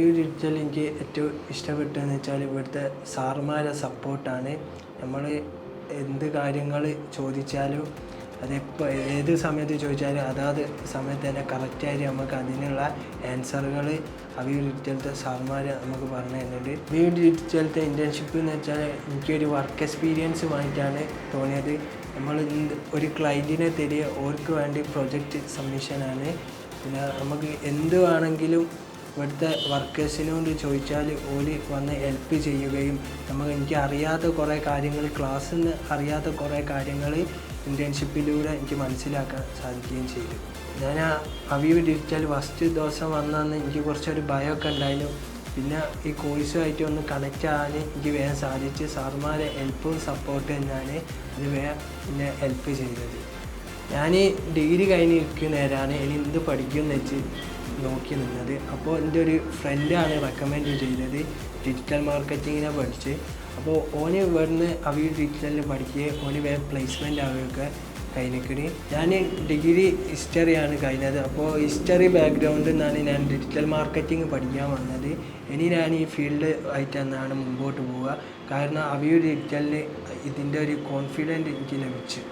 ഈ ഡിജിറ്റൽ എനിക്ക് ഏറ്റവും ഇഷ്ടപ്പെട്ടതെന്ന് വെച്ചാൽ ഇവിടുത്തെ സാറുമാരെ സപ്പോർട്ടാണ്. നമ്മൾ എന്ത് കാര്യങ്ങൾ ചോദിച്ചാലും അതെപ്പോൾ ഏത് സമയത്ത് ചോദിച്ചാലും അതാത് സമയത്ത് തന്നെ കറക്റ്റായിട്ട് നമുക്ക് അതിനുള്ള ആൻസറുകൾ ഈ ഡിജിറ്റലത്തെ സാറുമാർ നമുക്ക് പറഞ്ഞു തരുന്നുണ്ട്. ഈ ഡിജിറ്റലത്തെ ഇൻറ്റേൺഷിപ്പ് എന്ന് വെച്ചാൽ എനിക്കൊരു വർക്ക് എക്സ്പീരിയൻസുമായിട്ടാണ് തോന്നിയത്. നമ്മൾ ഒരു ക്ലയൻറ്റിനെ തരിക, ഓർക്ക് വേണ്ടി പ്രൊജക്റ്റ് സബ്മിഷനാണ്. പിന്നെ നമുക്ക് എന്ത് വേണമെങ്കിലും ഇവിടുത്തെ വർക്കേഴ്സിനോട് ചോദിച്ചാൽ ഓല് വന്ന് ഹെൽപ്പ് ചെയ്യുകയും എനിക്ക് അറിയാത്ത കുറേ കാര്യങ്ങൾ ക്ലാസ്സിൽ നിന്ന് അറിയാത്ത കുറേ കാര്യങ്ങൾ ഇൻറ്റേൺഷിപ്പിലൂടെ എനിക്ക് മനസ്സിലാക്കാൻ സാധിക്കുകയും ചെയ്തു. ഞാൻ അവീവ് ഡിജിറ്റൽ ഫസ്റ്റ് ദിവസം വന്നന്ന് എനിക്ക് കുറച്ചൊരു ഭയമൊക്കെ ഉണ്ടായിരുന്നു. പിന്നെ ഈ കോഴ്സുമായിട്ട് ഒന്ന് കണക്റ്റ് ആകാൻ എനിക്ക് വേഗം സാധിച്ച് സാറുമാരെ ഹെൽപ്പും സപ്പോർട്ടും തന്നെയാണ് ഇത് വേഗം എന്നെ ഹെൽപ്പ് ചെയ്തത്. ഞാൻ ഡിഗ്രി കഴിഞ്ഞിരിക്കുന്നവരാണ് ഇനി എന്ത് പഠിക്കുമെന്ന് വെച്ച് നോക്കി നിന്നത്. അപ്പോൾ എൻ്റെ ഒരു ഫ്രണ്ടാണ് റെക്കമെൻഡ് ചെയ്തത് ഡിജിറ്റൽ മാർക്കറ്റിങ്ങിനെ പഠിച്ച്. അപ്പോൾ ഓന് ഇവിടുന്ന് അവീവ് ഡിജിറ്റലിൽ പഠിക്കുകയും ഓന് വേഗം പ്ലേസ്മെൻ്റ് ആവുകയൊക്കെ കഴിഞ്ഞിരിക്കണി. ഞാൻ ഡിഗ്രി ഹിസ്റ്ററിയാണ് കഴിഞ്ഞത്. അപ്പോൾ ഹിസ്റ്ററി ബാക്ക്ഗ്രൗണ്ടിൽ നിന്നാണ് ഞാൻ ഡിജിറ്റൽ മാർക്കറ്റിംഗ് പഠിക്കാൻ വന്നത്. ഇനി ഞാൻ ഈ ഫീൽഡ് ആയിട്ട് തന്നെയാണ് മുമ്പോട്ട് പോവുക. കാരണം അവീവ് ഡിജിറ്റലിൽ ഇതിൻ്റെ ഒരു കോൺഫിഡൻറ്റ് എനിക്ക് ലഭിച്ചു.